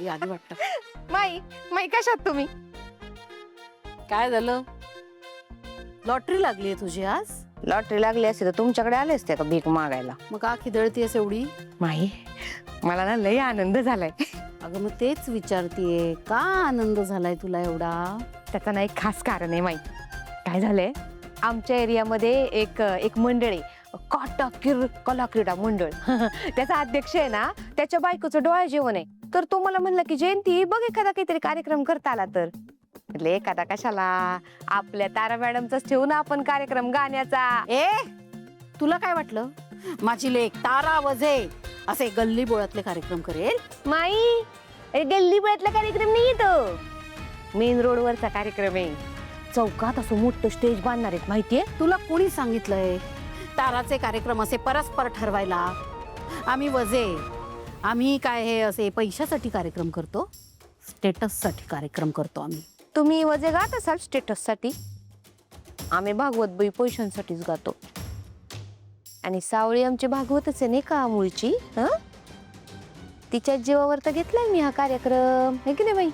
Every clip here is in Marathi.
आधी वाटतं. माई माई कशात तुम्ही? काय झालं? लॉटरी लागली तुझी आज? लॉटरी लागली असते तर तुमच्याकडे आले असते का भीक मागायला? मग का खिदळतीयस एवढी? माई मला ना लय आनंद झालाय. अगं मग तेच विचारतीये, का आनंद झालाय तुला एवढा? त्याचं ना एक खास कारण आहे माई. काय झालंय, आमच्या एरियामध्ये एक मंडळ आहे, काटाकीर कला क्रीडा मंडळ. त्याचा अध्यक्ष आहे ना, त्याच्या बायकोचं डोळा जेवण आहे. तर तो मला म्हणला की जयंती बघ एखादा काहीतरी कार्यक्रम करता आला तर. म्हटलं एखादा कशाला, आपल्या तारा मॅडमचाच ठेवू ना आपण कार्यक्रम गाण्याचा. ए तुला काय वाटलं माझी लेक तारा वजे असे गल्ली बोळातले कार्यक्रम करेल? माई गल्ली बळातला कार्यक्रम नाही तो, मेन रोडवरचा कार्यक्रम आहे. चौकात असं मोठं स्टेज बांधणार आहेत माहितीये? तुला कोणी सांगितलंय ताराचे कार्यक्रम असे परस्पर ठरवायला? आम्ही वजे, आम्ही काय हे असे पैशासाठी कार्यक्रम करतो? स्टेटससाठी कार्यक्रम करतो आम्ही. तुम्ही वजे गात असाल स्टेटससाठी, आम्ही भागवत बाई पैशांसाठीच गातो. आणि सावळी आमची भागवतच आहे नाही का मूळची. तिच्या जीवावर तर घेतलाय मी हा कार्यक्रम, है की नाही बाई?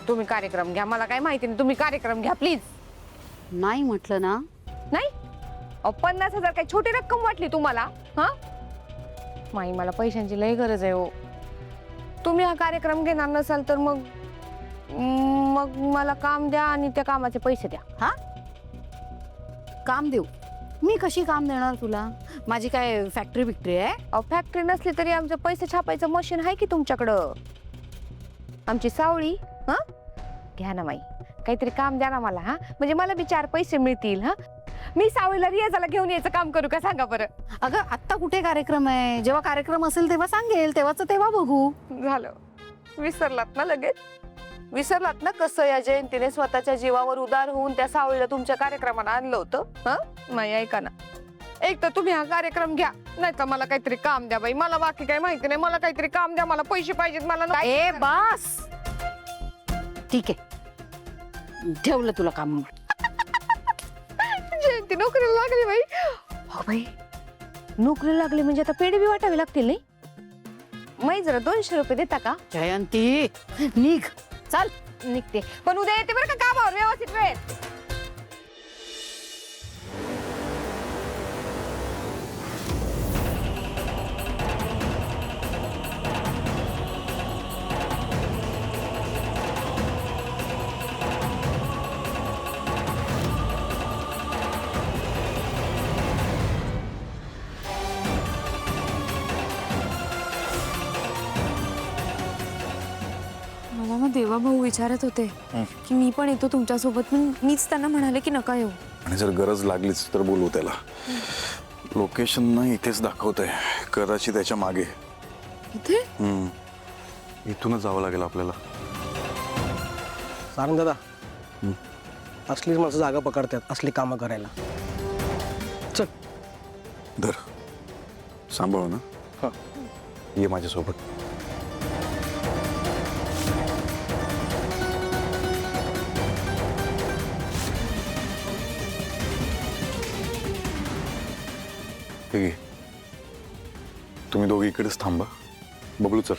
तुम्ही कार्यक्रम घ्या, मला काय माहिती नाही, तुम्ही कार्यक्रम घ्या प्लीज. नाही म्हटलं ना. नाही 50,000 काही छोटी रक्कम वाटली तुम्हाला? हा माई मला पैशांची लय गरज आहे हो. तुम्ही हा कार्यक्रम घेणार नसाल तर मग मग मला काम द्या आणि त्या कामाचे पैसे द्या. हा काम देऊ? मी कशी काम देणार तुला? माझी काय फॅक्टरी बिक्टरी आहे? फॅक्टरी नसली तरी आमचं पैसे छापायचं मशीन आहे की तुमच्याकडं. आमची सावळी हा घ्या ना माई, काहीतरी काम द्या ना मला. हा म्हणजे मला बी 4 पैसे मिळतील. हा मी सावळीला रियाजाला घेऊन यायचं काम करू का सांगा बरं? अगं आत्ता कुठे कार्यक्रम आहे? जेव्हा कार्यक्रम असेल तेव्हा सांगेल, तेव्हा बघू. झालं, विसरलात ना लगेच? विसरलात ना कसं या जयंतीने स्वतःच्या जीवावर उदार होऊन त्या सावळीला तुमच्या कार्यक्रमाला आणलं होतं? हा माई ऐका ना, एक तर तुम्ही हा कार्यक्रम घ्या, नाही तर मला काहीतरी काम द्या बाई. मला बाकी काही माहिती नाही, मला काहीतरी काम द्या, मला पैसे पाहिजेत. मला ए बस, ठीक आहे, ठेवलं तुला काम. जयंती नोकरीला लागली बाई. हो बाई, नोकरी लागली म्हणजे आता पेढे बी वाटावे लागतील नाही? माई जरा 200 रुपये देता का? जयंती निघ, चल. निघते, पण उद्या येते बरं का कामावर व्यवस्थित वेळेत. मला ना देवा भाऊ विचारत होते की मी पण येतो तुमच्यासोबत, पण मीच त्यांना म्हणाले की नका येऊ. आणि जर गरज लागलीच तर बोलू त्याला. लोकेशन ना इथेच दाखवतंय, कदाचित त्याच्या मागे. इथे इथूनच जावं लागेल आपल्याला. सारंग दादा, असलीच माणसं जागा पकडतात असली कामं करायला. चल धर, सांभाळू ना. हा, ये माझ्यासोबत. ठीक आहे, तुम्ही दोघे इकडेच थांबा. बबलू चल.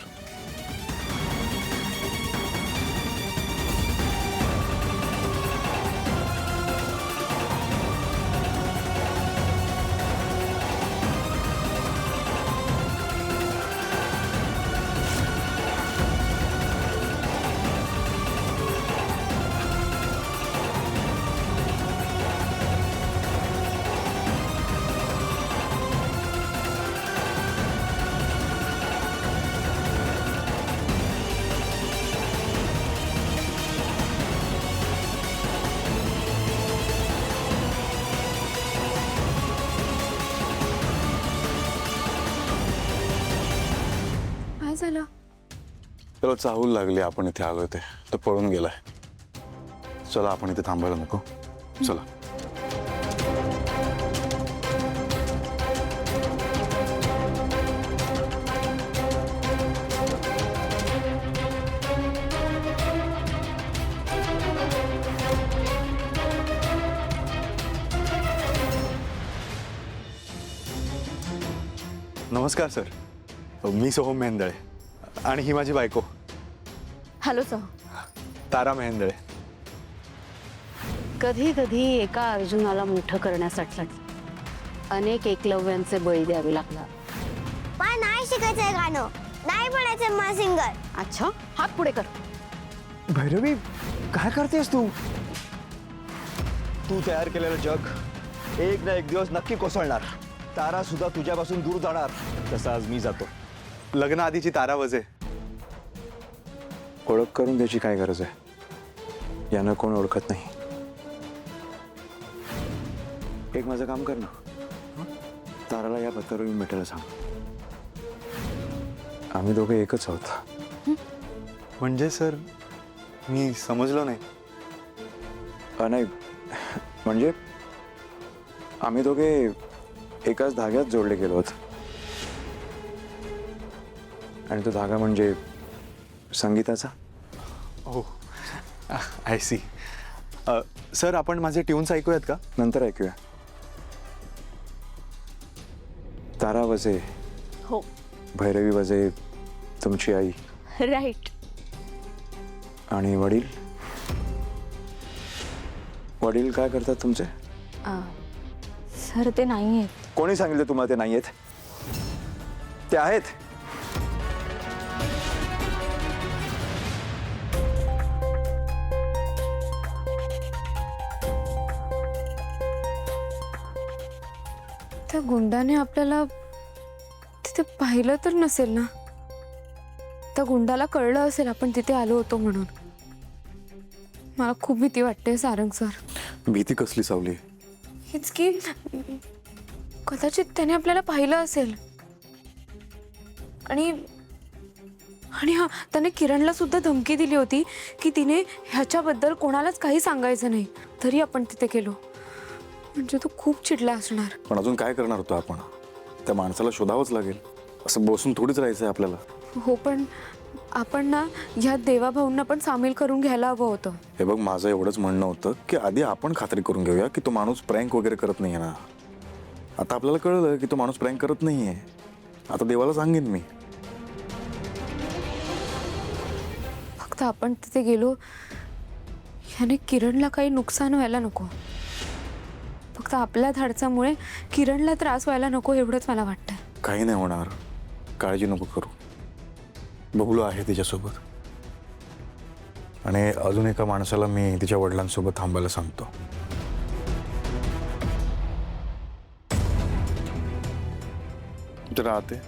काय झालं? त्याला चाहूल लागली आपण इथे आलोय ते, तर पळून गेलाय. चला आपण इथे थांबायला नको. चला. नमस्कार सर, मी सोहम मेंदळे आणि ही माझी बायको. Hello sir. तारा मेहेंदळे. कधी कधी एका अर्जुनाला मोठं करण्यासाठी अनेक एकलव्यांचे बळी द्यावे लागतात. पण नाही शिकायचंय गाणं, नाही बनायचंय मला सिंगर. अच्छा, हात पुढे कर. भैरवी काय करतेस तू? तू तयार केलेलं जग एक ना एक दिवस नक्की कोसळणार. तारा सुद्धा तुझ्यापासून दूर जाणार. तसं आज मी जातो. लग्न आधीची तारा वजे ओळख करून द्यायची काय गरज आहे? यानं कोण ओळखत नाही. एक माझं काम कर ना, ताराला या पत्त्यावर येऊन भेटायला सांग. आम्ही दोघे एकच आहोत. म्हणजे सर मी समजलो नाही. नाही म्हणजे आम्ही दोघे एकाच धाग्यात जोडले गेलो आहोत. आणि तो धागा म्हणजे संगीताचा. हो, आय सी. सर आपण माझे ट्यून्स ऐकूयात का? नंतर ऐकूया. तारा वजे, हो. भैरवी वजे तुमची आई. राईट. आणि वडील? वडील काय करतात तुमचे? सर ते नाही आहेत. कोणी सांगितलं तुम्हाला ते नाही आहेत? ते आहेत. त्या गुंडाने आपल्याला तिथे पाहिलं तर नसेल ना? त्या गुंडाला कळलं असेल आपण तिथे आलो होतो म्हणून. मला खूप भीती वाटते सारंग सर. भीती कसली सावली? हेच की कदाचित त्याने आपल्याला पाहिलं असेल. आणि आणि हा त्याने किरणला सुद्धा धमकी दिली होती की तिने ह्याच्याबद्दल कोणालाच काही सांगायचं नाही. तरी आपण तिथे गेलो. म्हणजे तो खूप चिडला असणार. पण अजून काय करणार होतो आपण? त्या माणसाला शोधावंच लागेल. असं बसून थोडीच राहायचंय आपल्याला. हो पण आपण ना ह्या देवाभाऊंना पण सामील करून घ्यायला हवं होतं. हे बघ, माझं एवढंच म्हणणं होतं की आधी आपण खात्री करून घेऊया की तो माणूस प्रँक वगैरे करत नाहीये ना. आता आपल्याला कळलं की तो माणूस प्रँक करत नाहीये. आता देवाला सांगेन मी. फक्त आपण तिथे गेलो ह्याने किरणला काही नुकसान व्हायला नको. फक्त आपल्या धाडसामुळे किरणला त्रास व्हायला नको एवढंच मला वाटतं. काही नाही होणार, काळजी नको करू. बबलू आहे तिच्यासोबत. आणि अजून एका माणसाला मी तिच्या वडिलांसोबत थांबायला सांगतो. राहते